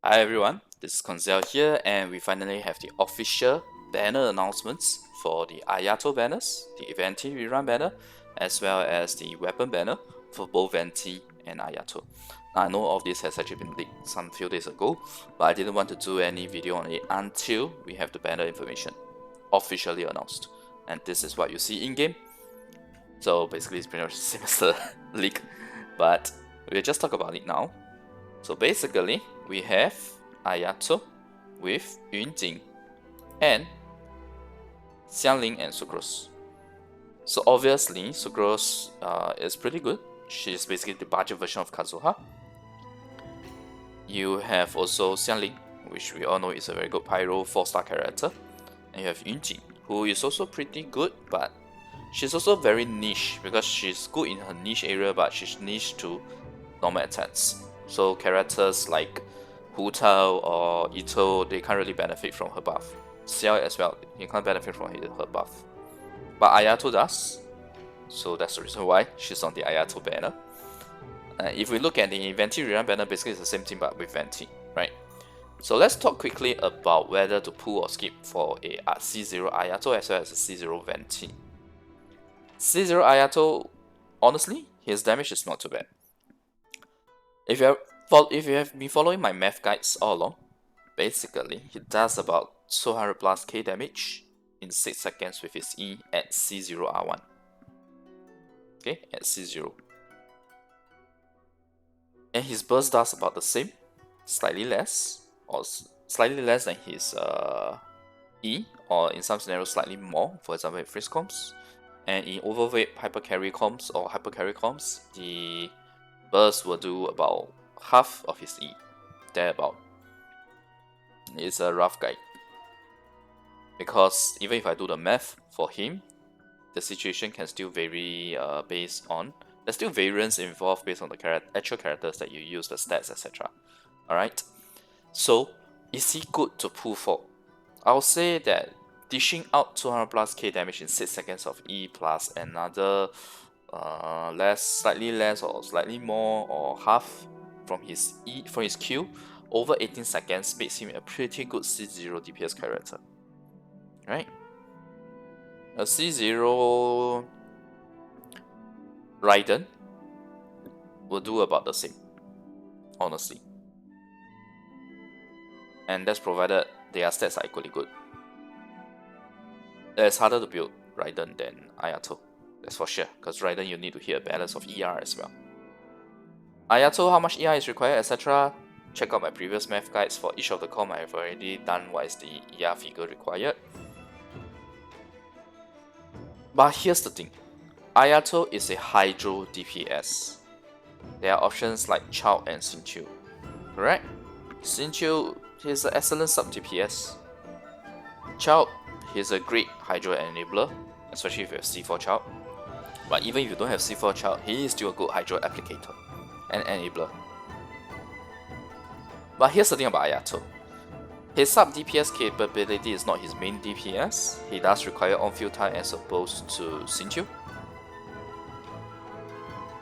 Hi everyone, this is Constellation here, and we finally have the official banner announcements for the Ayato banners, the Venti Rerun banner, as well as the weapon banner for both Venti and Ayato. Now, I know all of this has actually been leaked some few days ago, but I didn't want to do any video on it until we have the banner information officially announced. And this is what you see in game. So basically it's pretty much the same as the leak, but we'll just talk about it now. So basically, we have Ayato with Yunjing and Xiangling and Sucrose. So obviously, Sucrose is pretty good. She's basically the budget version of Kazuha. You have also Xiangling, which we all know is a very good Pyro 4-star character. And you have Yunjing, who is also pretty good, but she's also very niche because she's good in her niche area, but she's niche to normal attacks. So characters like Hu Tao or Ito, they can't really benefit from her buff. Xiao as well, he can't benefit from her buff. But Ayato does, so that's the reason why she's on the Ayato banner. If we look at the Venti Rerun banner, basically it's the same thing but with Venti, right? So let's talk quickly about whether to pull or skip for a C0 Ayato as well as a C0 Venti. C0 Ayato, honestly, his damage is not too bad. If you have been following my math guides all along, basically he does about 200 plus K damage in 6 seconds with his E at C0R1. Okay, at C0. And his burst does about the same, slightly less, or slightly less than his E, or in some scenarios slightly more, for example in freeze comps. And in OverVape HyperCarry comps or HyperCarry comps, the burst will do about half of his E, thereabout. It's a rough guide, because even if I do the math for him, the situation can still vary based on, there's still variance involved based on the actual characters that you use, the stats, etc. Alright, so is he good to pull for? I'll say that dishing out 200 plus K damage in 6 seconds of E plus another slightly less or slightly more or half from his E for his Q over 18 seconds makes him a pretty good C0 DPS character, right? A C0 Raiden will do about the same, honestly, and that's provided their stats are equally good. It's harder to build Raiden than Ayato, that's for sure, because Raiden you need to hit a balance of ER as well. Ayato, how much ER is required, etc. Check out my previous math guides for each of the comp. I've already done what is the ER figure required. But here's the thing, Ayato is a Hydro DPS. There are options like Chao and Xingqiu, correct? Xingqiu, he's an excellent sub DPS. Chao, he's a great Hydro enabler, especially if you have C4 Chao. But even if you don't have C4 Chao, he is still a good Hydro applicator and enabler. But here's the thing about Ayato. His sub DPS capability is not his main DPS. He does require on-field time as opposed to Xingqiu.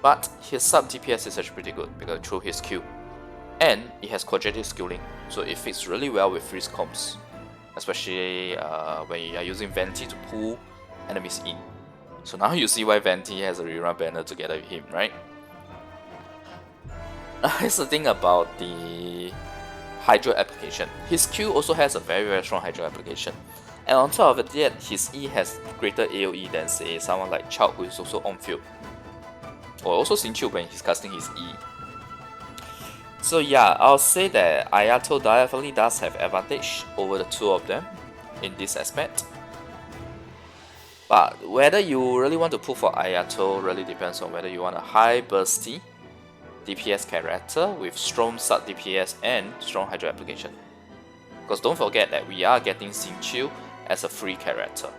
But his sub DPS is actually pretty good because through his Q. And it has quadratic scaling, so it fits really well with freeze comps, especially when you are using Venti to pull enemies in. So now you see why Venti has a rerun banner together with him, right? Here's the thing about the Hydro application. His Q also has a very strong Hydro application. And on top of it, his E has greater AoE than say someone like Chao, who is also on field. Or also Xingqiu when he's casting his E. So yeah, I'll say that Ayato definitely does have advantage over the two of them in this aspect. But whether you really want to pull for Ayato really depends on whether you want a high bursty DPS character with strong sub DPS and strong Hydro application. Because don't forget that we are getting Xingqiu as a free character.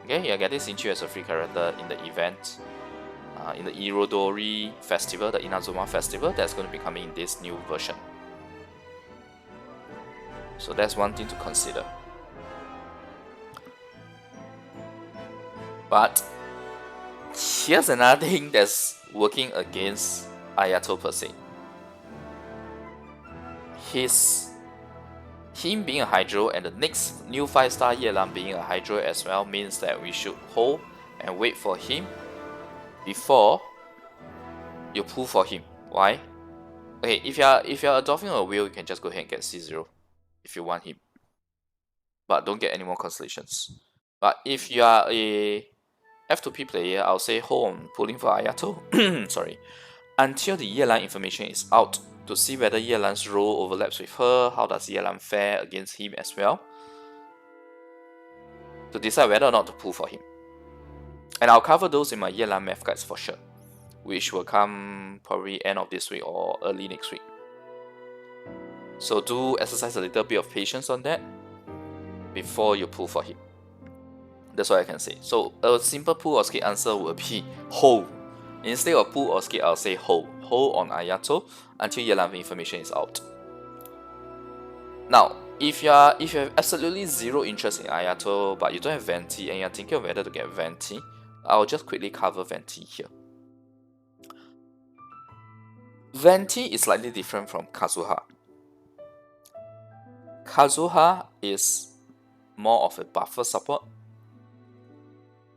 Okay, you're getting Xingqiu as a free character in the event. In the Irodori festival, the Inazuma festival, that's going to be coming in this new version. So that's one thing to consider. But here's another thing that's working against Ayato per se. him being a Hydro and the next new 5-star Yelan being a Hydro as well means that we should hold and wait for him before you pull for him. Why? Okay, if you're adopting a wheel, you can just go ahead and get C0 if you want him. But don't get any more constellations. But if you are a F2P player, I'll say hold on pulling for Ayato. Sorry. Until the Yelan information is out to see whether Yelan's role overlaps with her, how does Yelan fare against him as well, to decide whether or not to pull for him. And I'll cover those in my Yelan math guides for sure, which will come probably end of this week or early next week. So do exercise a little bit of patience on that before you pull for him. That's what I can say. So a simple pull or skip answer will be hold. Instead of pull or skip, I'll say hold. Hold on Ayato until Yelan information is out. Now, if you have absolutely zero interest in Ayato, but you don't have Venti and you're thinking of whether to get Venti, I'll just quickly cover Venti here. Venti is slightly different from Kazuha. Kazuha is more of a buffer support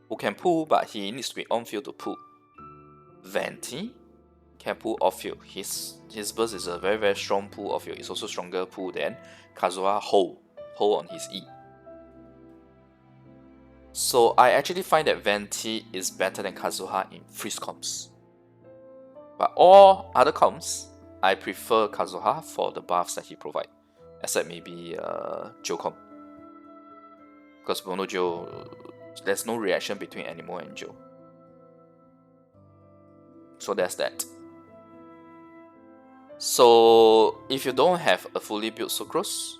who can pull, but he needs to be on field to pull. Venti can pull off field. His burst is a very strong pull off field. It's also stronger pull than Kazuha hold on his E. So I actually find that Venti is better than Kazuha in freeze comps. But all other comps, I prefer Kazuha for the buffs that he provides, except maybe Joe comp. Because Mono Joe, there's no reaction between Anemo and Joe. So that's that. So if you don't have a fully built Sucrose,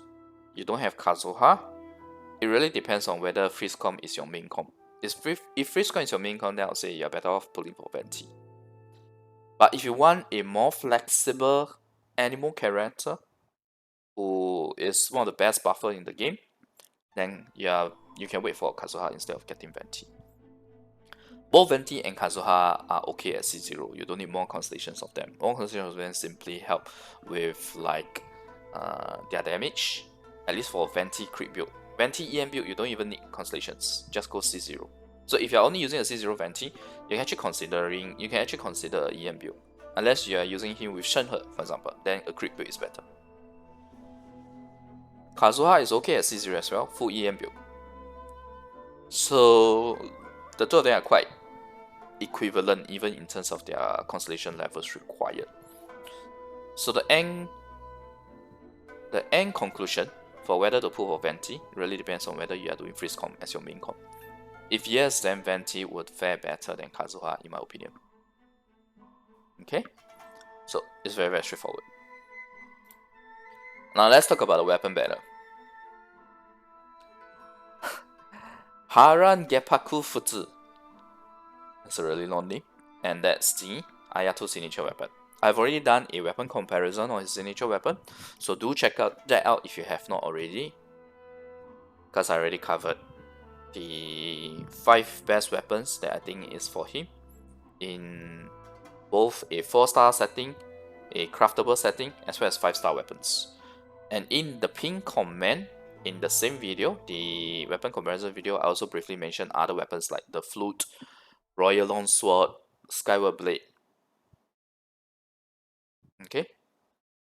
you don't have Kazuha, it really depends on whether freeze comp is your main comp. If freeze comp is your main comp, then I'll say you're better off pulling for Venti. But if you want a more flexible animal character who is one of the best buffer in the game, then you can wait for Kazuha instead of getting Venti. Both Venti and Kazuha are okay at C0. You don't need more constellations of them. More constellations of them simply help with like their damage, at least for Venti crit build. Venti EM build, you don't even need constellations. Just go C0. So if you're only using a C0 Venti, you can actually consider an EM build. Unless you are using him with Shenhe, for example, then a crit build is better. Kazuha is okay at C0 as well, full EM build. So the two of them are quite equivalent even in terms of their constellation levels required. So the end conclusion for whether to pull for Venti really depends on whether you are doing freeze comp as your main comp. If yes, then Venti would fare better than Kazuha in my opinion. Okay, so it's very straightforward. Now let's talk about the weapon banner. Haran Gepaku Futsu. That's a really long name. And that's the Ayato signature weapon. I've already done a weapon comparison on his signature weapon, so do check that out if you have not already, because I already covered the 5 best weapons that I think is for him in both a 4-star setting, a craftable setting, as well as 5-star weapons. And in the pinned comment in the same video, the weapon comparison video, I also briefly mentioned other weapons like the flute, Royal Longsword, Skyward Blade. Okay,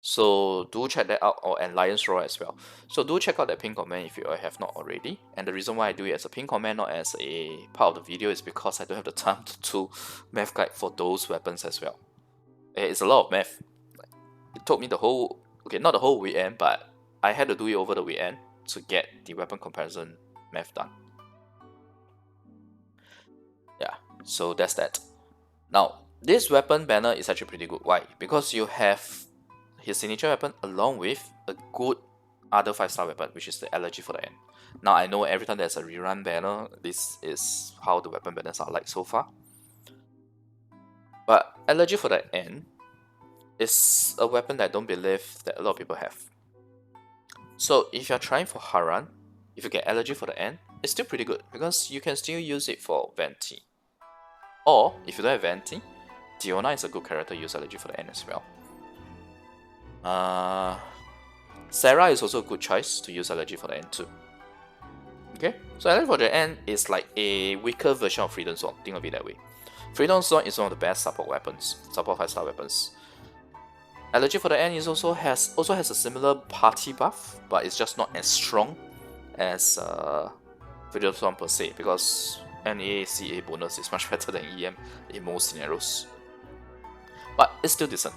so do check that out, and Lion's Roar as well. So do check out that pinned comment if you have not already. And the reason why I do it as a pinned comment, not as a part of the video, is because I don't have the time to do math guide for those weapons as well. It's a lot of math. It took me the whole, not the whole weekend, but I had to do it over the weekend to get the weapon comparison math done. Yeah, so that's that. Now, this weapon banner is actually pretty good. Why? Because you have his signature weapon along with a good other 5-star weapon, which is the Allergy for the End. Now, I know every time there's a rerun banner, this is how the weapon banners are like so far. But Allergy for the End is a weapon that I don't believe that a lot of people have. So if you're trying for Haran, if you get Allergy for the End, it's still pretty good because you can still use it for Venti. Or, if you don't have Venti, Diona is a good character to use Allergy for the End as well. Sarah is also a good choice to use Allergy for the end too. Okay, so Allergy for the end is like a weaker version of Freedom Sword, think of it that way. Freedom Sword is one of the best support weapons, support 5-star weapons. Allergy for the end is also has a similar party buff, but it's just not as strong as Freedom Sword per se, because NACA bonus is much better than EM in most scenarios. But it's still decent,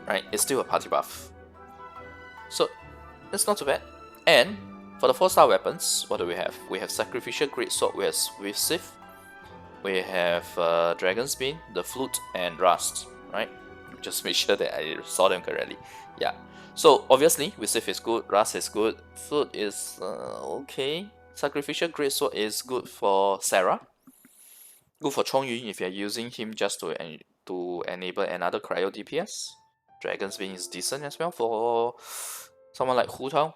right? It's still a party buff. So it's not too bad. And for the 4-star weapons, what do we have? We have Sacrificial Greatsword with Sith. We have Dragon's Beam, the Flute, and Rust, right? Just make sure that I saw them correctly. Yeah. So obviously, with Sith is good, Rust is good, Flute is okay. Sacrificial Greatsword is good for Sarah. Good for Chongyu if you're using him just to enable another cryo DPS. Dragon's Beam is decent as well for someone like Hu Tao.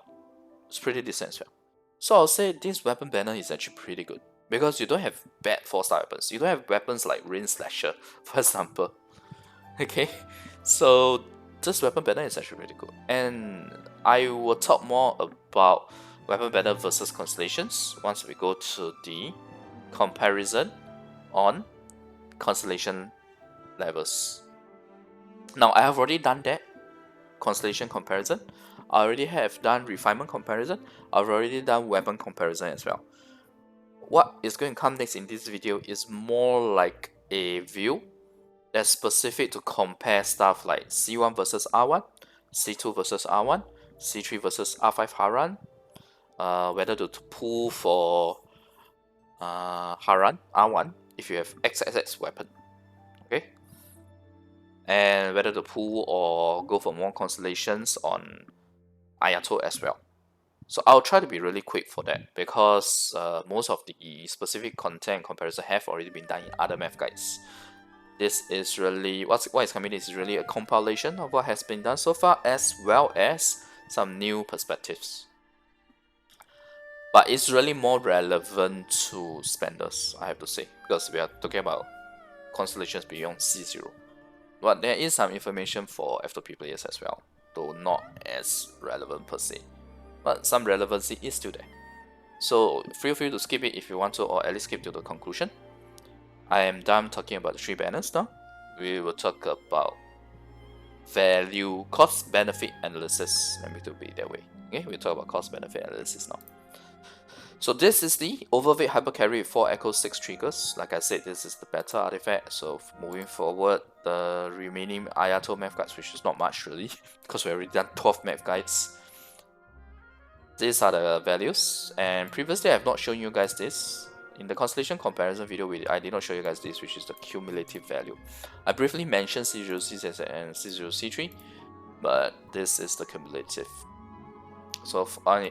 It's pretty decent as well. So I'll say this weapon banner is actually pretty good, because you don't have bad 4-star weapons. You don't have weapons like Rain Slasher, for example. Okay, so this weapon banner is actually really good. And I will talk more about weapon banner versus Constellations once we go to the comparison on Constellation levels. Now I have already done that Constellation comparison. I already have done Refinement comparison. I've already done weapon comparison as well. What is going to come next in this video is more like a view that's specific to compare stuff like C1 versus R1, C2 versus R1, C3 versus R5 Haran, whether to pull for Haran R1 if you have XXX weapon, okay, and whether to pull or go for more constellations on Ayato as well. So I'll try to be really quick for that, because most of the specific content comparison have already been done in other math guides. This is really, what is coming is really a compilation of what has been done so far, as well as some new perspectives. But it's really more relevant to spenders, I have to say, because we are talking about constellations beyond C0. But there is some information for F2P players as well, though not as relevant per se. But some relevancy is still there. So feel free to skip it if you want to, or at least skip to the conclusion. I am done talking about the 3 banners now. We will talk about value, cost benefit analysis. Let me do it that way. Okay, we'll talk about cost benefit analysis now. So this is the OverVape HyperCarry with 4 Echo 6 triggers. Like I said, this is the beta artifact. So moving forward, the remaining Ayato math guides, which is not much really, because we already done 12 math guides. These are the values, and previously I have not shown you guys this. In the Constellation comparison video, I did not show you guys this, which is the cumulative value. I briefly mentioned C0-C6 and C0-C3, but this is the cumulative. So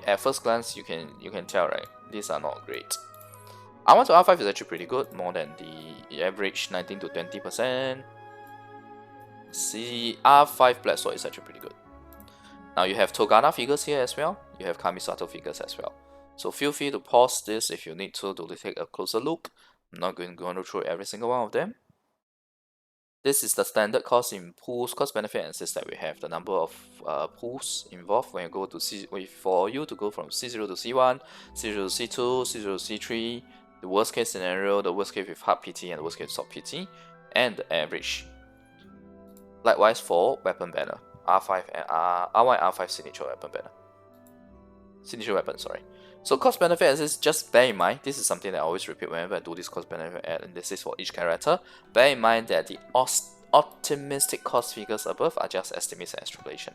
at first glance, you can tell, right? These are not great. R1 to R5 is actually pretty good, more than the average 19 to 20%. R5 Black Sword is actually pretty good. Now you have Torgana figures here as well. You have Kamisato figures as well. So feel free to pause this if you need to take a closer look. I'm not going to go through every single one of them. This is the standard cost in pools, cost benefit analysis that we have. The number of pools involved when you go to for you to go from C0 to C1, C0 to C2, C0 to C3, the worst case scenario, the worst case with hard PT and the worst case soft PT, and the average. Likewise for weapon banner, R5 and R1 and R5 signature weapon banner. Signature weapon, sorry. So cost benefit analysis, just bear in mind, this is something that I always repeat whenever I do this cost benefit analysis for each character. Bear in mind that the optimistic cost figures above are just estimates and extrapolation.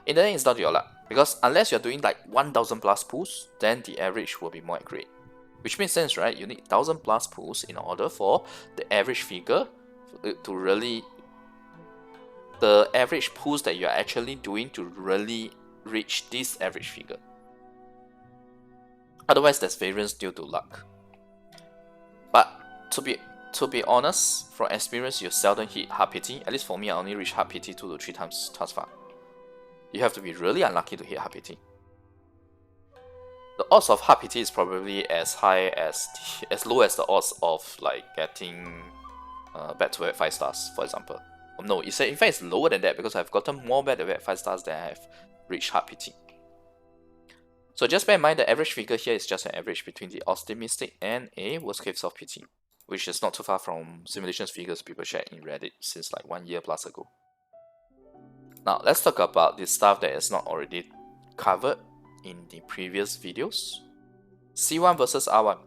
In the end, it's not your luck, because unless you're doing like 1000 plus pools, then the average will be more accurate. Which makes sense, right? You need 1000 plus pools in order for the average figure to really, the average pools that you're actually doing to really reach this average figure. Otherwise, there's variance due to luck. But to be honest, from experience, you seldom hit hard PT. At least for me, I only reach hard PT 2 to 3 times thus far. You have to be really unlucky to hit hard PT. The odds of hard PT is probably as low as the odds of like getting back to back 5 stars, for example. No, in fact it's lower than that, because I've gotten more back to back 5 stars than I have reached hard PT. So just bear in mind the average figure here is just an average between the Austin Mystic and a worst case of PT, which is not too far from simulations figures people shared in Reddit since like 1 year plus ago. Now let's talk about the stuff that is not already covered in the previous videos. C1 versus R1.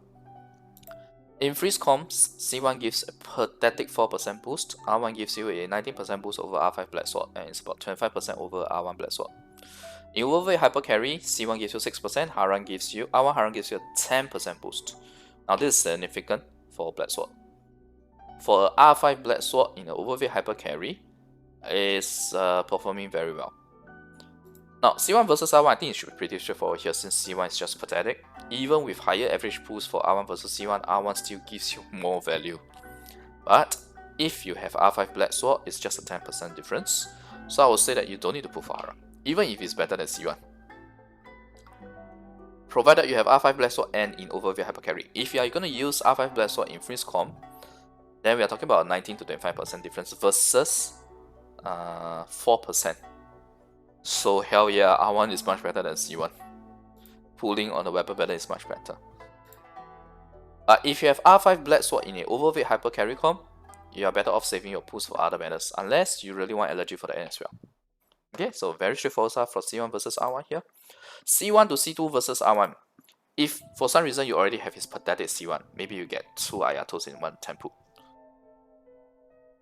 In freeze comps, C1 gives a pathetic 4% boost, R1 gives you a 19% boost over R5 Black Sword, and it's about 25% over R1 Black Sword. In OverVape HyperCarry, C1 gives you 6%, R1 gives you a 10% boost. Now this is significant for Black Sword. For a R5 Black Sword in the OverVape HyperCarry, is performing very well. Now C1 versus R1, I think it should be pretty straightforward here since C1 is just pathetic. Even with higher average boost for R1 versus C1, R1 still gives you more value. But if you have R5 Black Sword, it's just a 10% difference. So I would say that you don't need to pull for Haran, even if it's better than C1. Provided you have R5 Black Sword and in OverVape HyperCarry. If you are going to use R5 Black Sword in freeze comp, then we are talking about a 19 to 25% difference versus 4%. So hell yeah, R1 is much better than C1. Pulling on the weapon banner is much better. But if you have R5 Black Sword in a OverVape HyperCarry comp, you are better off saving your pulls for other banners, unless you really want allergy for the end as well. Okay, so very straightforward stuff for C1 versus R1 here. C1 to C2 versus R1. If for some reason you already have his pathetic C1, maybe you get 2 Ayatos in one tempo.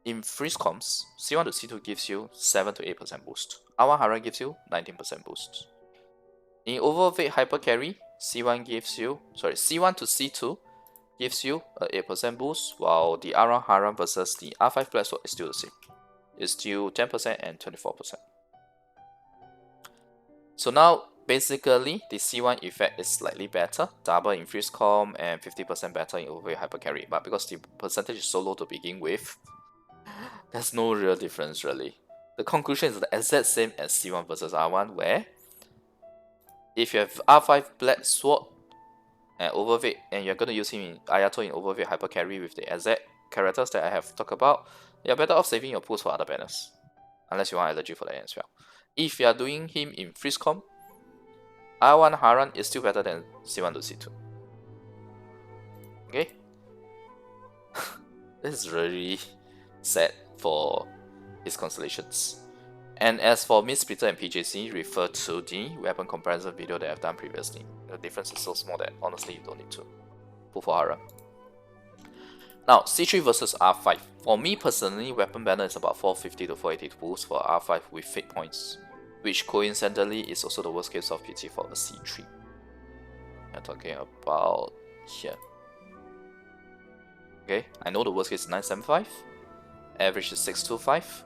In freeze comps, C1 to C2 gives you 7 to 8% boost. R1 Haran gives you 19% boost. In OverVape HyperCarry, C1 to C2 gives you a 8% boost, while the R1 Haran versus the R5 Black Sword is still the same. It's still 10% and 24%. So now, basically, the C1 effect is slightly better, double in freeze comp and 50% better in OverVape HyperCarry. But because the percentage is so low to begin with, there's no real difference really. The conclusion is the exact same as C1 versus R1, where if you have R5 Black Sword and OverVape, and you're going to use him in Ayato in OverVape HyperCarry with the exact characters that I have talked about, you're better off saving your pulls for other banners, unless you want allergy for that as well. If you are doing him in freeze comp, R1 Haran is still better than C1 to C2. Okay? This is really sad for his constellations. And as for Mistsplitter and PJC, refer to the weapon comparison video that I've done previously. The difference is so small that honestly you don't need to pull for Haran. Now, C3 versus R5. For me personally, weapon banner is about 450 to 480 to boost for R5 with fate points, which coincidentally is also the worst case of PT for a C3. I'm talking about here. Okay, I know the worst case is 975, average is 625.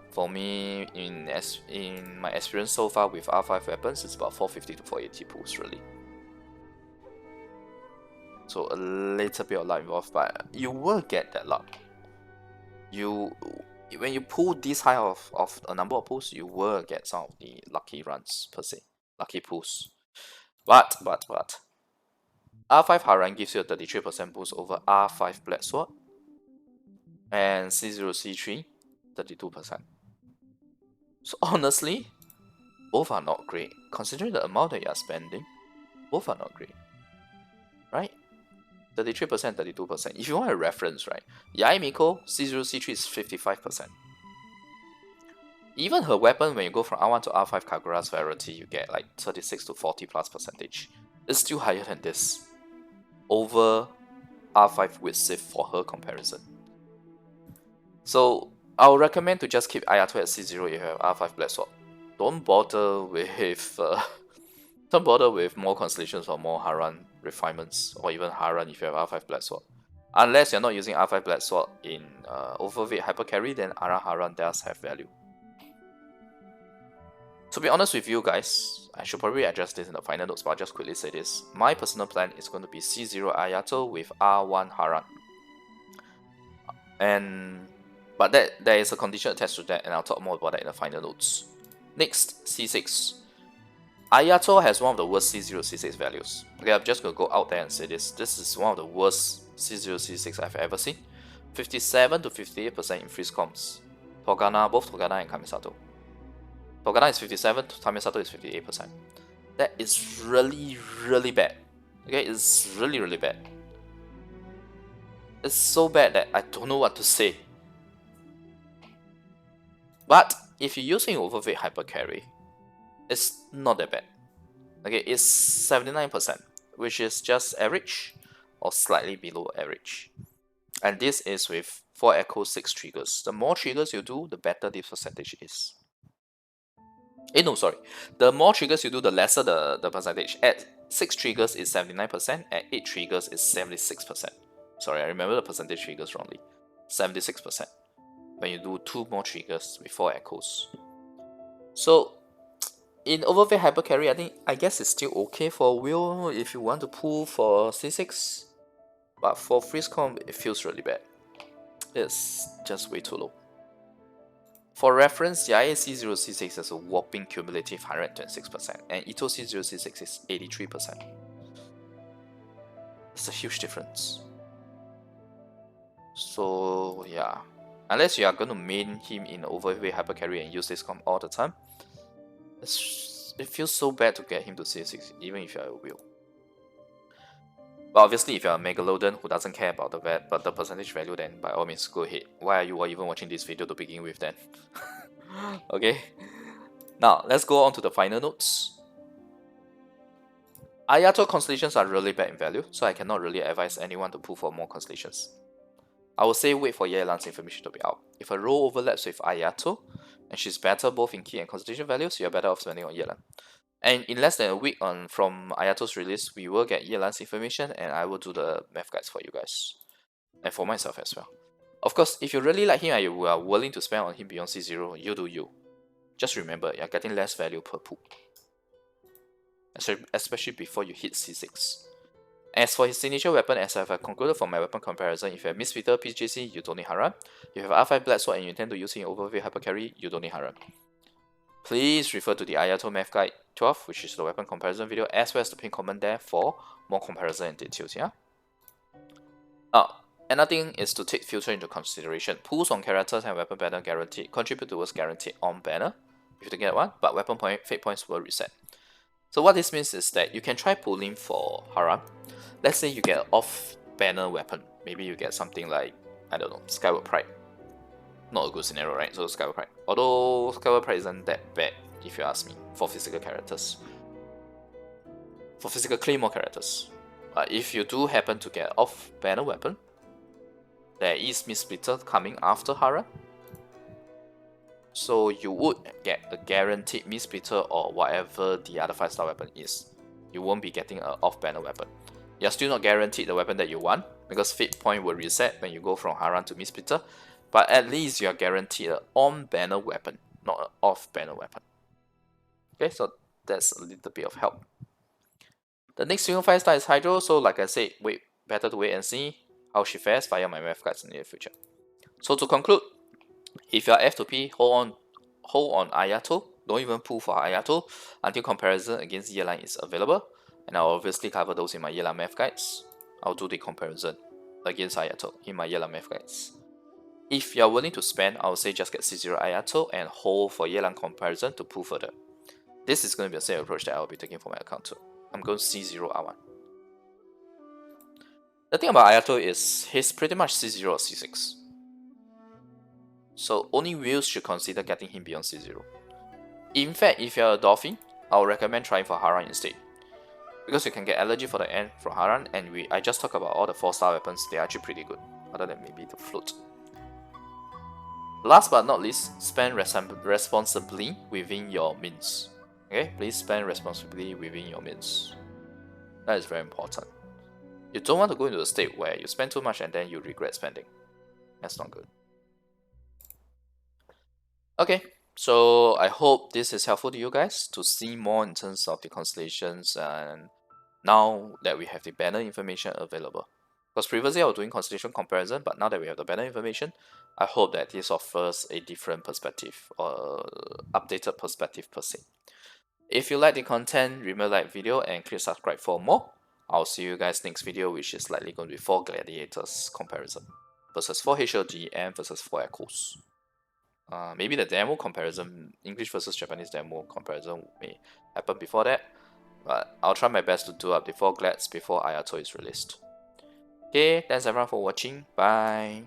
For me, in my experience so far with R5 weapons, it's about 450 to 480 pulls really. So a little bit of luck involved, but you will get that luck. When you pull this high of a number of pulls, you will get some of the lucky runs per se, lucky pulls. But R5 Haran gives you a 33% boost over R5 Black Sword, and C0-C6 32%. So honestly, both are not great. Considering the amount that you are spending, both are not great, right? 33%, 32%. If you want a reference, right? Yae Miko, C0-C3 is 55%. Even her weapon, when you go from R1 to R5 Kagura's variety, you get like 36 to 40+%. It's still higher than this. Over R5 with Sith for her comparison. So I would recommend to just keep Ayato at C0 if you have R5 Black Sword. Don't bother with more constellations or more Haran refinements, or even Haran if you have R5 Black Sword. Unless you're not using R5 Black Sword in OverVape HyperCarry, then Haran does have value. To be honest with you guys, I should probably address this in the final notes, but I'll just quickly say this. My personal plan is going to be C0 Ayato with R1 Haran. But there is a condition attached to that, and I'll talk more about that in the final notes. Next, C6. Ayato has one of the worst C0-C6 values. Okay, I'm just going to go out there and say this. This is one of the worst C0-C6 I've ever seen. 57 to 58% in freeze comps. Torgana, both Torgana and Kamisato. Torgana is 57, Kamisato is 58%. that is really, really bad. Okay, it's really, really bad. It's so bad that I don't know what to say. But if you're using OverVape HyperCarry, it's not that bad. Okay, it's 79%, which is just average or slightly below average. And this is with 4 echoes, 6 triggers. The more triggers you do, the better this percentage is. No, sorry. The more triggers you do, the lesser the percentage. At 6 triggers is 79%, at 8 triggers is 76%. Sorry, I remember the percentage triggers wrongly. 76%. When you do 2 more triggers with 4 echoes. So, in OverVape HyperCarry, I guess it's still okay for Will if you want to pull for C6. But for freeze comp, it feels really bad. It's just way too low. For reference, Yae C0-C6 has a whopping cumulative 126%, and Ito C0-C6 is 83%. It's a huge difference. So yeah, unless you are going to main him in OverVape HyperCarry and use this comp all the time, it feels so bad to get him to C6, even if you are a Will. But obviously, if you're a Megalodon who doesn't care about the percentage value, then by all means go ahead. Why are you even watching this video to begin with then? Okay. Now, let's go on to the final notes. Ayato constellations are really bad in value, so I cannot really advise anyone to pull for more constellations. I would say wait for Yelan's information to be out. If a role overlaps with Ayato, and she's better both in key and constellation values, you're better off spending on Yelan. And in less than a week from Ayato's release, we will get Yelan's information and I will do the math guides for you guys. And for myself as well. Of course, if you really like him and you are willing to spend on him beyond C0, you do you. Just remember, you're getting less value per pool. Especially before you hit C6. As for his signature weapon, as I have concluded from my weapon comparison, if you have Mistsplitter PJC, you don't need Haran. If you have R5 Black Sword and you intend to use it in OverVape HyperCarry, you don't need Haran. Please refer to the Ayato Math Guide 12, which is the weapon comparison video, as well as the pinned comment there for more comparison and details, yeah? Another thing is to take filter into consideration. Pulls on characters and weapon banner guaranteed contribute towards guaranteed on banner, if you get one, but weapon fate points will reset. So what this means is that you can try pulling for Haran. Let's say you get an off-banner weapon. Maybe you get something like, I don't know, Skyward Pride. Not a good scenario, right? So Skyward Pride. Although Skyward Pride isn't that bad, if you ask me, for physical characters. For physical Claymore characters. But if you do happen to get an off-banner weapon, there is Mistsplitter coming after Haran. So you would get a guaranteed Mistsplitter or whatever the other 5-star weapon is. You won't be getting an off-banner weapon. You're still not guaranteed the weapon that you want, because fate point will reset when you go from Haran to Mistsplitter, but at least you are guaranteed an on-banner weapon, not an off-banner weapon. Okay, so that's a little bit of help. The next single 5-star is Hydro, so like I said, better to wait and see how she fares via my math guides in the near future. So to conclude, if you are F2P, hold on Ayato. Don't even pull for Ayato until comparison against Yelan is available. And I'll obviously cover those in my Yelan math guides. I'll do the comparison against Ayato in my Yelan math guides. If you are willing to spend, I would say just get C0 Ayato and hold for Yelan comparison to pull further. This is going to be the same approach that I'll be taking for my account too. I'm going C0 R1. The thing about Ayato is he's pretty much C0 or C6. So only Wills should consider getting him beyond C0. In fact, if you're a Dolphin, I would recommend trying for Haran instead. Because you can get allergy for the end from Haran, and I just talked about all the 4-star weapons, they're actually pretty good, other than maybe the Flute. Last but not least, spend responsibly within your means. Okay, please spend responsibly within your means. That is very important. You don't want to go into a state where you spend too much and then you regret spending. That's not good. Okay, so I hope this is helpful to you guys to see more in terms of the constellations, and now that we have the banner information available. Because previously I was doing constellation comparison, but now that we have the banner information, I hope that this offers a different perspective, or updated perspective per se. If you like the content, remember to like the video and click subscribe for more. I'll see you guys next video, which is likely going to be 4 Gladiators comparison versus 4 HLG and versus 4 Echoes. Maybe the demo comparison, English versus Japanese demo comparison may happen before that. but I'll try my best to do up the 4 Glads before Ayato is released. Okay, thanks everyone for watching. Bye.